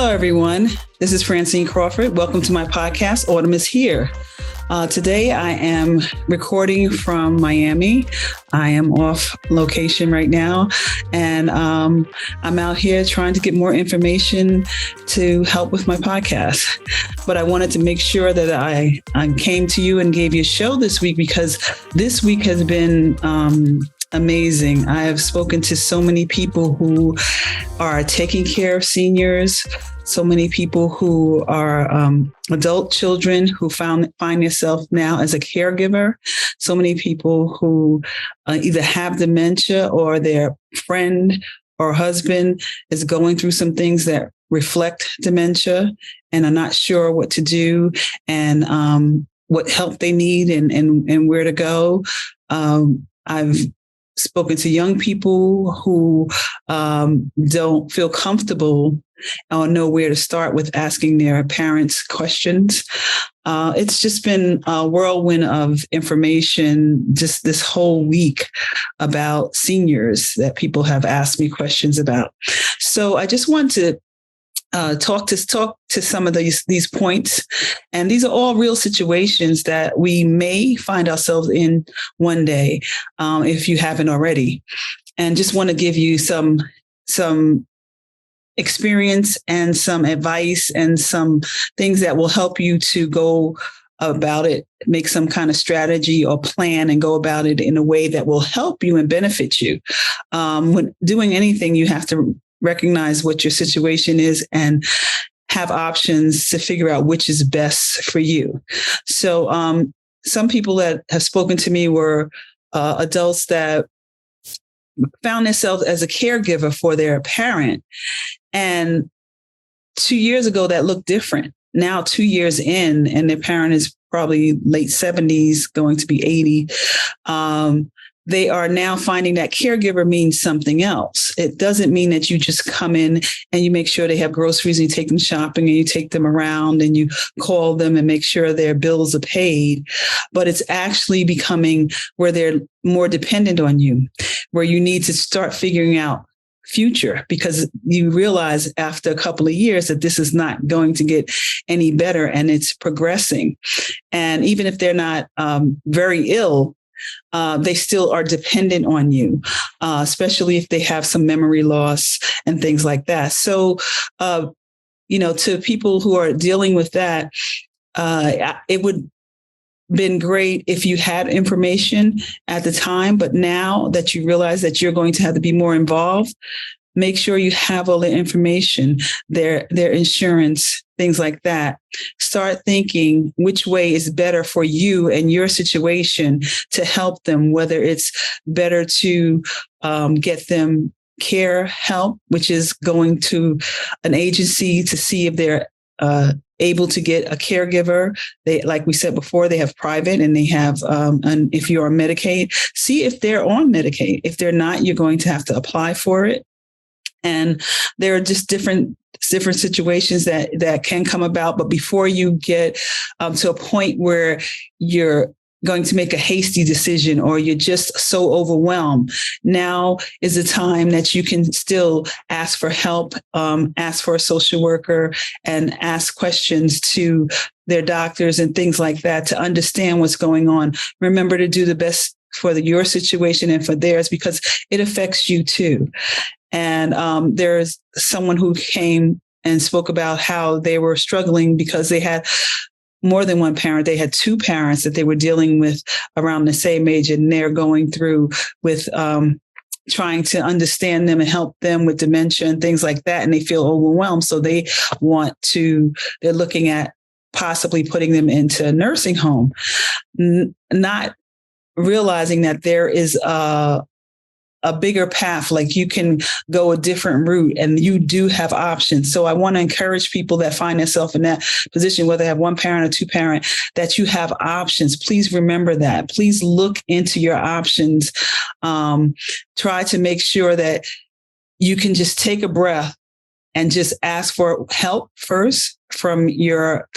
Hello, everyone. This is Francine Crawford. Welcome to my podcast, Autumn is Here. Today, I am recording from Miami. I am off location right now, and I'm out here trying to get more information to help with my podcast. But I wanted to make sure that I came to you and gave you a show this week because this week has been amazing. I have spoken to so many people who are taking care of seniors, so many people who are adult children who find themselves now as a caregiver, so many people who either have dementia or their friend or husband is going through some things that reflect dementia and are not sure what to do and what help they need and where to go. I've spoken to young people who don't feel comfortable or know where to start with asking their parents questions. It's just been a whirlwind of information just this whole week about seniors that people have asked me questions about. So I just want to talk to some of these points. And these are all real situations that we may find ourselves in one day, if you haven't already. And just want to give you some experience and some advice and some things that will help you to go about it, make some kind of strategy or plan and go about it in a way that will help you and benefit you. When doing anything, you have to recognize what your situation is and have options to figure out which is best for you. So some people that have spoken to me were adults that found themselves as a caregiver for their parent. And 2 years ago, that looked different. Now, 2 years in, and their parent is probably late 70s, going to be 80. They are now finding that caregiver means something else. It doesn't mean that you just come in and you make sure they have groceries and you take them shopping and you take them around and you call them and make sure their bills are paid. But it's actually becoming where they're more dependent on you, where you need to start figuring out future, because you realize after a couple of years that this is not going to get any better and it's progressing. And even if they're not very ill, they still are dependent on you, especially if they have some memory loss and things like that. So, to people who are dealing with that, it would been great if you had information at the time, but now that you realize that you're going to have to be more involved, make sure you have all the information, their insurance, things like that. Start thinking which way is better for you and your situation to help them, whether it's better to get them care help, which is going to an agency to see if they're able to get a caregiver. They, like we said before, they have private and they have, and if you're on Medicaid, see if they're on Medicaid. If they're not, you're going to have to apply for it. And there are just different situations that can come about. But before you get to a point where you're going to make a hasty decision or you're just so overwhelmed, now is the time that you can still ask for help, ask for a social worker and ask questions to their doctors and things like that to understand what's going on. Remember to do the best for your situation and for theirs, because it affects you too. And there's someone who came and spoke about how they were struggling because they had more than one parent. They had two parents that they were dealing with around the same age, and they're going through with trying to understand them and help them with dementia and things like that. And they feel overwhelmed. So they're looking at possibly putting them into a nursing home, not realizing that there is a bigger path, like you can go a different route and you do have options. So I want to encourage people that find themselves in that position, whether they have one parent or two parent, that you have options. Please remember that. Please look into your options. Try to make sure that you can just take a breath and just ask for help first from your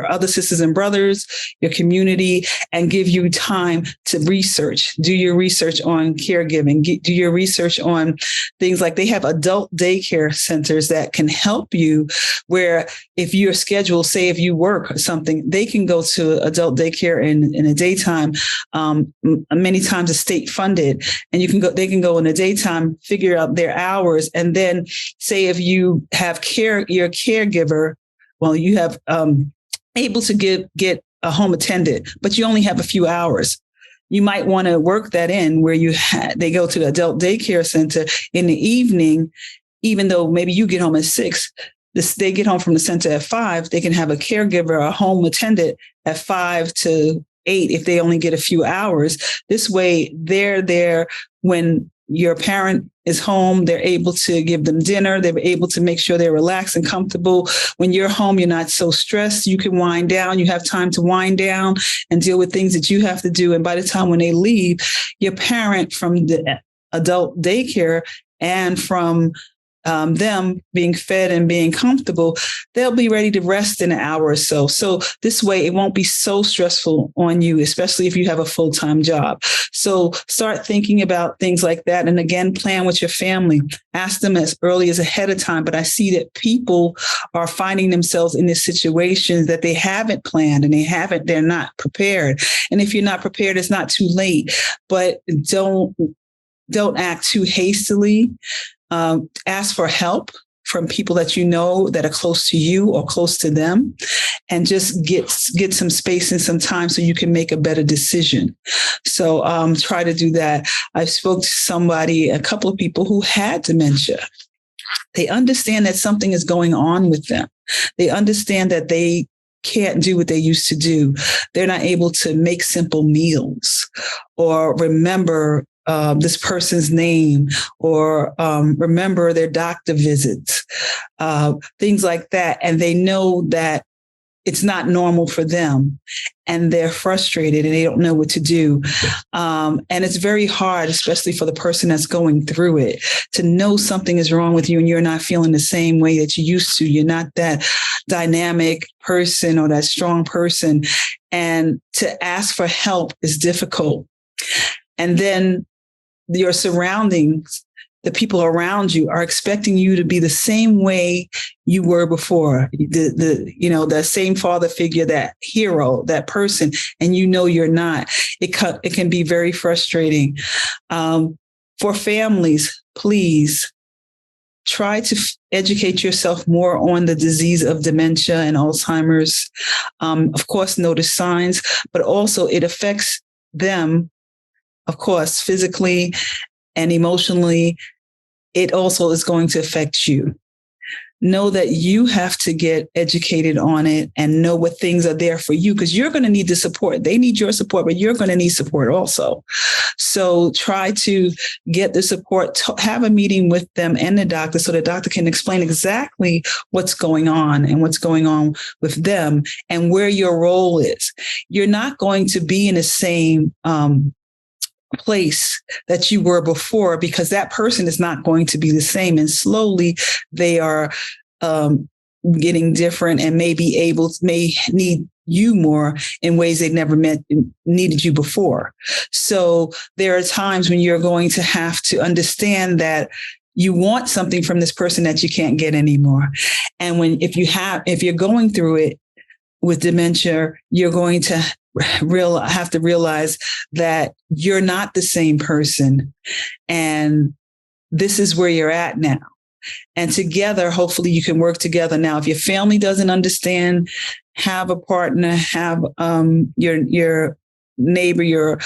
other sisters and brothers, your community, and give you time to research. Do your research on caregiving. Do your research on things like they have adult daycare centers that can help you, where if you're scheduled, say if you work or something, they can go to adult daycare in the daytime. Many times it's state funded, and they can go in the daytime, figure out their hours, and then say if you have your caregiver, well, you have able to get a home attendant, but you only have a few hours. You might want to work that in where they go to the adult daycare center in the evening, even though maybe you get home at 6. They get home from the center at 5. They can have a caregiver, a home attendant at 5 to 8 if they only get a few hours. This way, they're there when your parent is home. They're able to give them dinner. They're able to make sure they're relaxed and comfortable. When you're home, you're not so stressed. You can wind down. You have time to wind down and deal with things that you have to do. And by the time when they leave, your parent from the adult daycare and from them being fed and being comfortable, they'll be ready to rest in an hour or so. So this way, it won't be so stressful on you, especially if you have a full-time job. So start thinking about things like that. And again, plan with your family. Ask them as early as ahead of time. But I see that people are finding themselves in this situation that they haven't planned and they're not prepared. And if you're not prepared, it's not too late. But don't act too hastily. Ask for help from people that you know that are close to you or close to them, and just get some space and some time so you can make a better decision. So try to do that. I spoke to a couple of people who had dementia. They understand that something is going on with them. They understand that they can't do what they used to do. They're not able to make simple meals or remember this person's name or remember their doctor visits, things like that. And they know that it's not normal for them, and they're frustrated and they don't know what to do. And it's very hard, especially for the person that's going through it, to know something is wrong with you and you're not feeling the same way that you used to. You're not that dynamic person or that strong person. And to ask for help is difficult. And then your surroundings, the people around you, are expecting you to be the same way you were before. The same father figure, that hero, that person, and you're not. It can be very frustrating. For families, please try to educate yourself more on the disease of dementia and Alzheimer's. Of course, notice signs, but also it affects them. Of course, physically and emotionally, it also is going to affect you. Know that you have to get educated on it and know what things are there for you, because you're going to need the support. They need your support, but you're going to need support also. So try to get the support, have a meeting with them and the doctor so the doctor can explain exactly what's going on and what's going on with them and where your role is. You're not going to be in the same place that you were before, because that person is not going to be the same. And slowly they are getting different and may need you more in ways they never needed you before. So there are times when you're going to have to understand that you want something from this person that you can't get anymore. And if you're going through it with dementia, you're going to have to realize that you're not the same person. And this is where you're at now. And together, hopefully you can work together. Now, if your family doesn't understand, have a partner, have your neighbor, your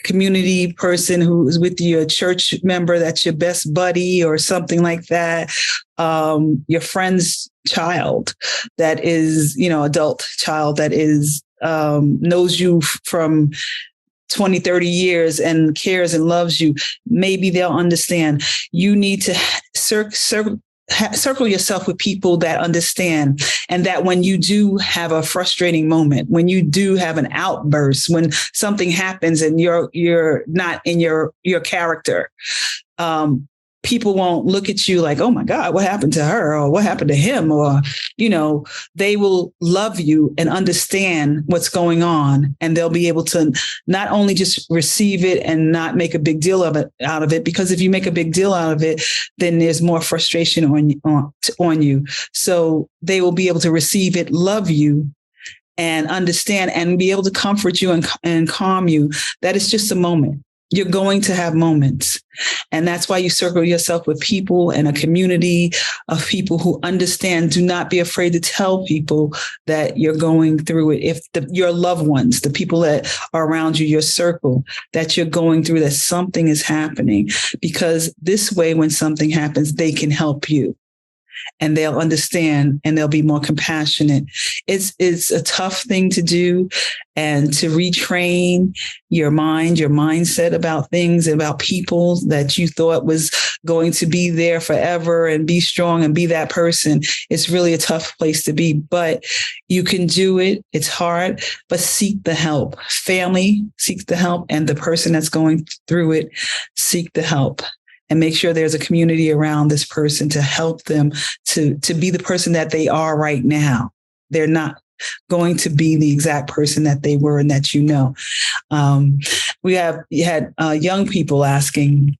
community person who is with you, a church member that's your best buddy or something like that, your friend's child that is, adult child that is knows you from 20, 30 years and cares and loves you. Maybe they'll understand. You need to circle yourself with people that understand, and that when you do have a frustrating moment, when you do have an outburst, when something happens and you're not in your character, people won't look at you like, oh my God, what happened to her, or what happened to him? Or, they will love you and understand what's going on. And they'll be able to not only just receive it and not make a big deal out of it, because if you make a big deal out of it, then there's more frustration on you. So they will be able to receive it, love you, and understand, and be able to comfort you and calm you. That is just a moment. You're going to have moments. And that's why you circle yourself with people and a community of people who understand. Do not be afraid to tell people that you're going through it. If your loved ones, the people that are around you, your circle, that you're going through, that something is happening, because this way, when something happens, they can help you. And they'll understand, and they'll be more compassionate. It's a tough thing to do, and to retrain your mindset about things, about people that you thought was going to be there forever and be strong and be that person. It's really a tough place to be, but you can do it. It's hard, but seek the help. Family seeks the help, and the person that's going through it, seek the help. And make sure there's a community around this person to help them to be the person that they are right now. They're not going to be the exact person that they were and that we had young people asking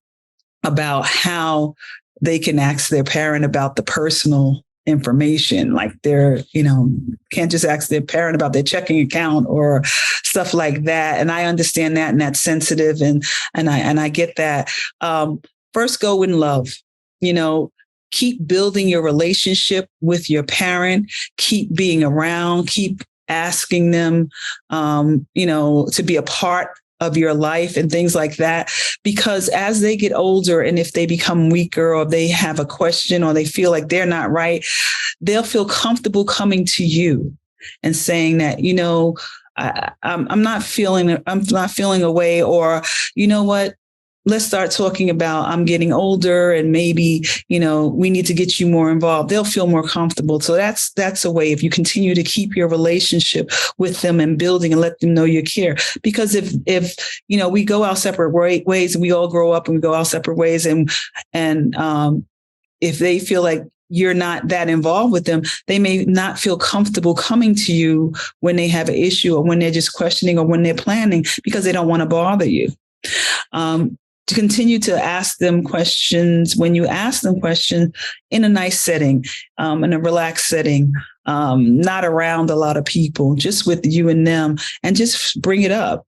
about how they can ask their parent about the personal information, like can't just ask their parent about their checking account or stuff like that. And I understand that, and that's sensitive, and I get that. First, go in love. Keep building your relationship with your parent. Keep being around. Keep asking them, to be a part of your life and things like that. Because as they get older, and if they become weaker, or they have a question, or they feel like they're not right, they'll feel comfortable coming to you and saying that, I'm not feeling a way, or you know what? Let's start talking about, I'm getting older, and maybe, we need to get you more involved. They'll feel more comfortable. So that's a way, if you continue to keep your relationship with them and building, and let them know you care. Because if we go our separate ways, and we all grow up and we go our separate ways, and if they feel like you're not that involved with them, they may not feel comfortable coming to you when they have an issue, or when they're just questioning, or when they're planning, because they don't want to bother you. To continue to ask them questions, when you ask them questions in a nice setting, in a relaxed setting, not around a lot of people, just with you and them, and just bring it up.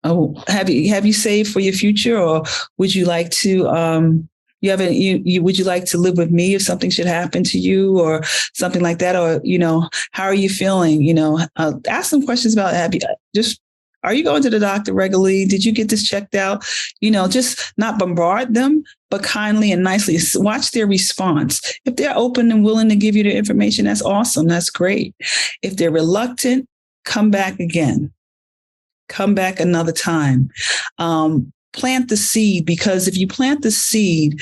Oh, have you saved for your future, or would you like to? Would you like to live with me if something should happen to you, or something like that? Or how are you feeling? Ask them questions about are you going to the doctor regularly? Did you get this checked out? Just not bombard them, but kindly and nicely watch their response. If they're open and willing to give you the information, that's awesome. That's great. If they're reluctant, come back again. Come back another time. Plant the seed, because if you plant the seed,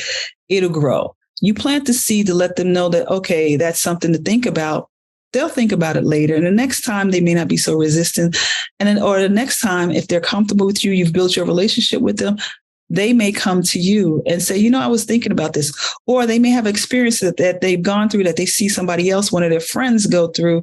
it'll grow. You plant the seed to let them know that, okay, that's something to think about. They'll think about it later. And the next time they may not be so resistant. Or the next time, if they're comfortable with you, you've built your relationship with them, they may come to you and say, I was thinking about this. Or they may have experiences that they've gone through, that they see somebody else, one of their friends, go through,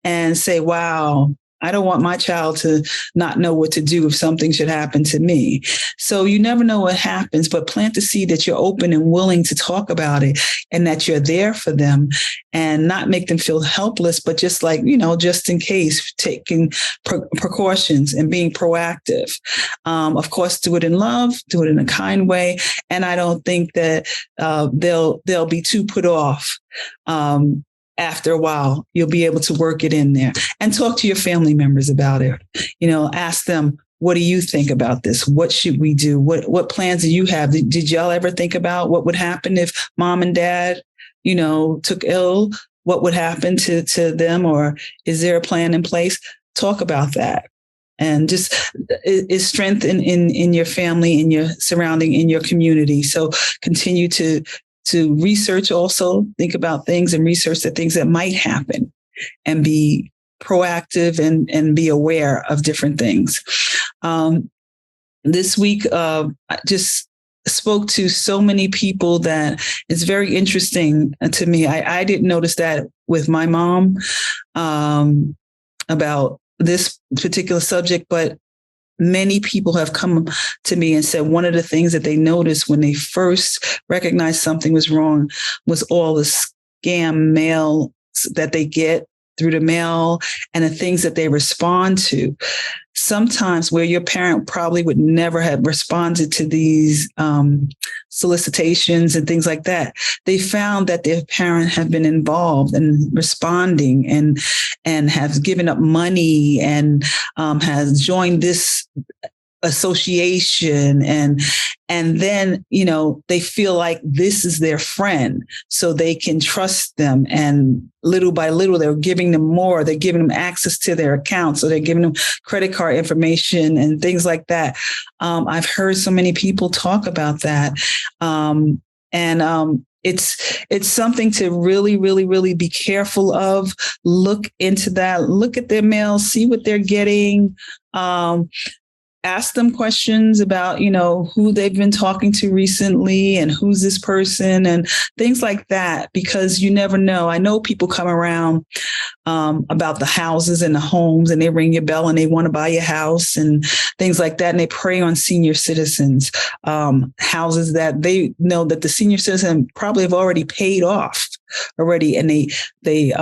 and say, wow, I don't want my child to not know what to do if something should happen to me. So you never know what happens, but plant the seed that you're open and willing to talk about it, and that you're there for them, and not make them feel helpless, but just like, just in case, taking precautions and being proactive. Of course, do it in love, do it in a kind way. And I don't think that they'll be too put off. After a while, you'll be able to work it in there, and talk to your family members about it. Ask them, what do you think about this? What should we do? What plans do you have? Did y'all ever think about what would happen if mom and dad, took ill? What would happen to them? Or is there a plan in place? Talk about that. And just is strength in your family, in your surrounding, in your community. So continue to research, also think about things and research the things that might happen, and be proactive and be aware of different things. This week, just spoke to so many people that it's very interesting to me. I didn't notice that with my mom about this particular subject, but many people have come to me and said one of the things that they noticed when they first recognized something was wrong was all the scam mail that they get through the mail and the things that they respond to. Sometimes where your parent probably would never have responded to these solicitations and things like that, they found that their parent have been involved in responding and have given up money and has joined this association and then they feel like this is their friend, so they can trust them, and little by little they're giving them more, they're giving them access to their accounts, so they're giving them credit card information and things like that. I've heard so many people talk about that, it's something to really, really, really be careful of. Look into that, look at their mail, see what they're getting. Ask them questions about, who they've been talking to recently and who's this person and things like that, because you never know. I know people come around about the houses and the homes, and they ring your bell and they want to buy your house and things like that. And they prey on senior citizens, houses that they know that the senior citizen probably have already paid off already. And they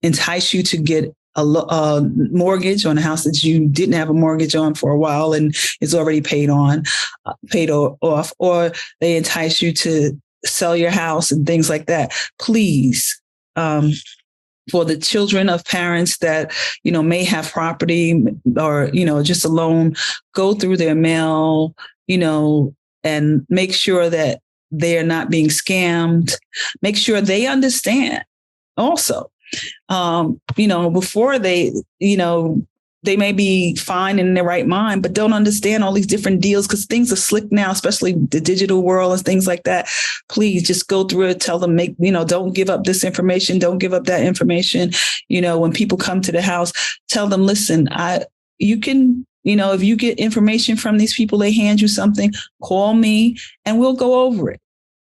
entice you to get a mortgage on a house that you didn't have a mortgage on for a while and is already paid off, or they entice you to sell your house and things like that. Please, for the children of parents that, may have property or, just a loan, go through their mail, and make sure that they are not being scammed. Make sure they understand also. Before they may be fine in their right mind, but don't understand all these different deals because things are slick now, especially the digital world and things like that. Please just go through it. Tell them, don't give up this information. Don't give up that information. When people come to the house, tell them, listen, you can, if you get information from these people, they hand you something, call me and we'll go over it.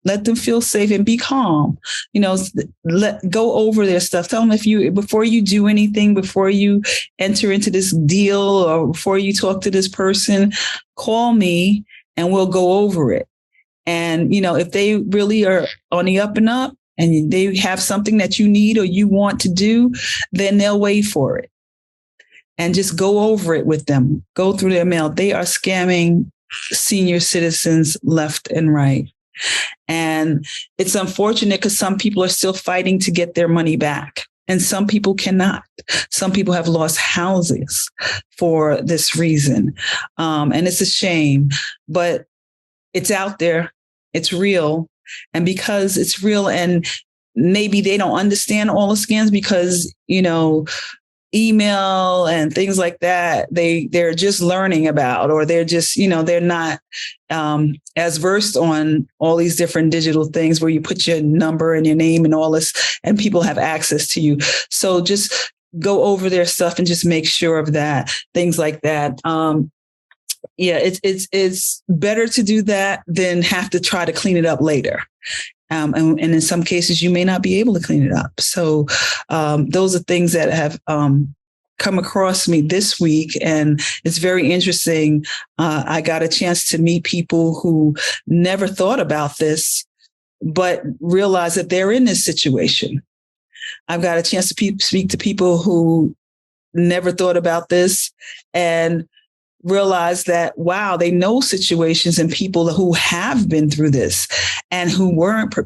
Let them feel safe and be calm. Go over their stuff. Tell them before you do anything, before you enter into this deal or before you talk to this person, call me and we'll go over it. And, if they really are on the up and up and they have something that you need or you want to do, then they'll wait for it. And just go over it with them. Go through their mail. They are scamming senior citizens left and right. And it's unfortunate because some people are still fighting to get their money back. And some people cannot. Some people have lost houses for this reason. And it's a shame, but it's out there. It's real. And because it's real and maybe they don't understand all the scams because, email and things like that, they're just learning about, or they're just, they're not as versed on all these different digital things where you put your number and your name and all this and people have access to you. So just go over their stuff and just make sure of that, things like that. It's better to do that than have to try to clean it up later. And in some cases, you may not be able to clean it up. So those are things that have come across me this week. And it's very interesting. I got a chance to meet people who never thought about this, but realize that they're in this situation. I've got a chance to speak to people who never thought about this and realize that, wow, they know situations and people who have been through this and who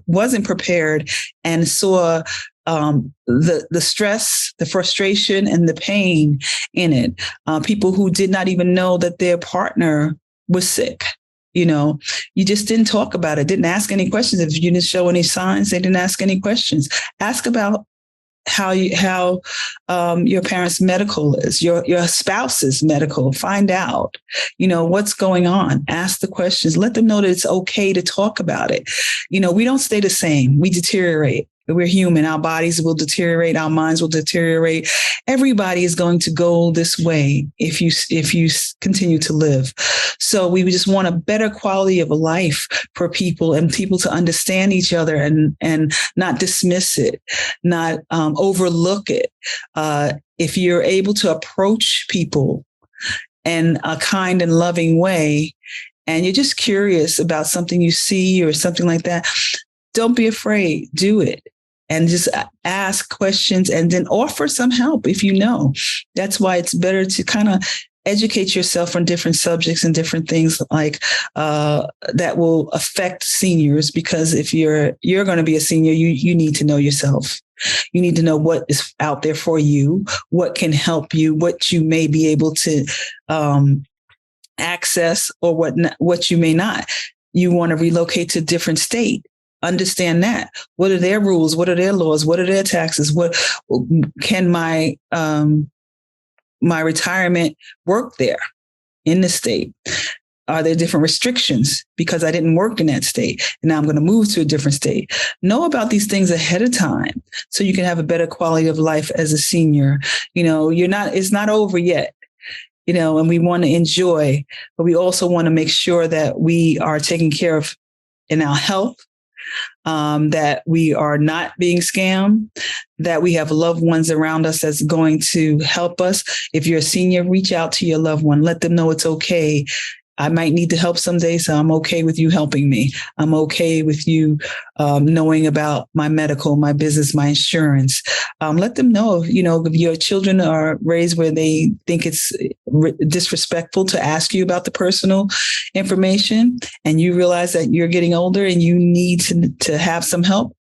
wasn't prepared and saw the stress, the frustration, and the pain in it. People who did not even know that their partner was sick. You just didn't talk about it, didn't ask any questions. If you didn't show any signs, they didn't ask any questions. Ask about how your parents' medical is, your spouse's medical. Find out, what's going on. Ask the questions. Let them know that it's okay to talk about it. We don't stay the same. We deteriorate. We're human. Our bodies will deteriorate. Our minds will deteriorate. Everybody is going to go this way if you continue to live. So we just want a better quality of a life for people, and people to understand each other and not dismiss it, not overlook it. If you're able to approach people in a kind and loving way, and you're just curious about something you see or something like that, don't be afraid. Do it. And just ask questions and then offer some help if you know. That's why it's better to kind of educate yourself on different subjects and different things like that will affect seniors. Because if you're going to be a senior, you need to know yourself. You need to know what is out there for you, what can help you, what you may be able to access, or what you may not. You want to relocate to a different state. Understand that. What are their rules? What are their laws? What are their taxes? What can my retirement work there in the state? Are there different restrictions because I didn't work in that state and now I'm going to move to a different state? Know about these things ahead of time so you can have a better quality of life as a senior. It's not over yet. And we want to enjoy, but we also want to make sure that we are taken care of in our health, that we are not being scammed, that we have loved ones around us that's going to help us. If you're a senior, reach out to your loved one. Let them know it's okay. I might need to help someday, so I'm okay with you helping me. I'm okay with you knowing about my medical, my business, my insurance. Let them know, if your children are raised where they think it's disrespectful to ask you about the personal information, and you realize that you're getting older and you need to have some help,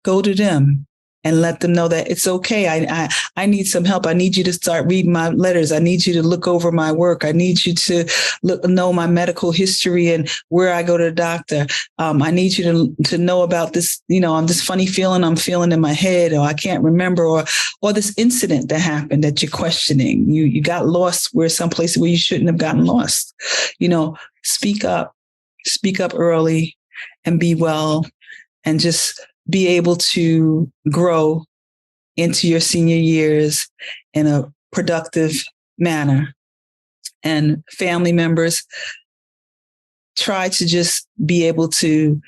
go to them and let them know that it's okay. I need some help. I need you to start reading my letters. I need you to look over my work. I need you to know my medical history and where I go to the doctor. I need you to know about this, this funny feeling I'm feeling in my head, or I can't remember, or this incident that happened that you're questioning. You got lost someplace where you shouldn't have gotten lost. Speak up early and be well, and just be able to grow into your senior years in a productive manner. And family members, try to just be able to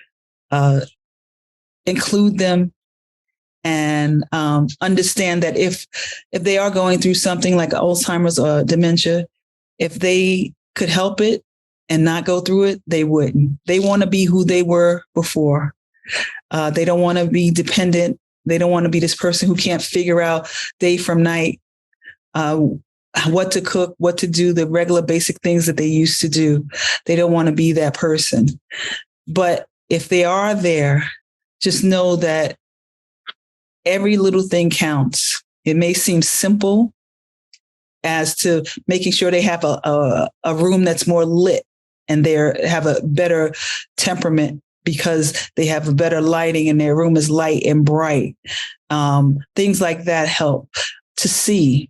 include them and understand that if they are going through something like Alzheimer's or dementia, if they could help it and not go through it, they wouldn't. They want to be who they were before. They don't want to be dependent. They don't want to be this person who can't figure out day from night what to cook, what to do, the regular basic things that they used to do. They don't want to be that person. But if they are there, just know that every little thing counts. It may seem simple as to making sure they have a room that's more lit and they have a better temperament because they have a better lighting and their room is light and bright. Things like that help to see.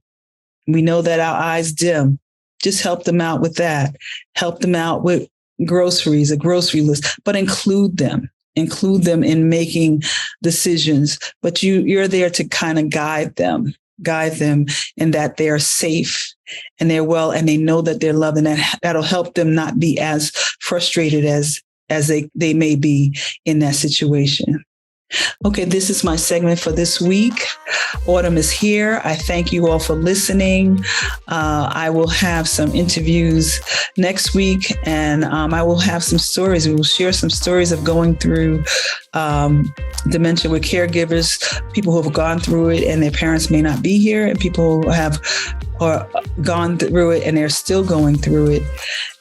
We know that our eyes dim. Just help them out with that. Help them out with groceries, a grocery list, but include them in making decisions. But you're there to kind of guide them in that they're safe and they're well, and they know that they're loved, and that'll help them not be as frustrated as they may be in that situation. Okay, this is my segment for this week. Autumn is here. I thank you all for listening. I will have some interviews next week, and I will have some stories. We will share some stories of going through dementia with caregivers, people who have gone through it and their parents may not be here, and people who have gone through it and they're still going through it.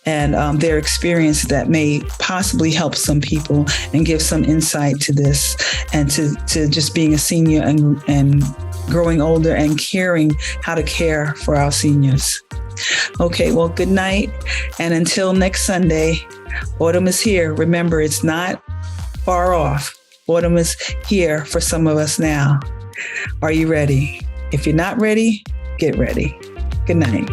And their experience that may possibly help some people and give some insight to this and to just being a senior and growing older and caring how to care for our seniors. Okay, well, good night. And until next Sunday, autumn is here. Remember, it's not far off. Autumn is here for some of us now. Are you ready? If you're not ready, get ready. Good night.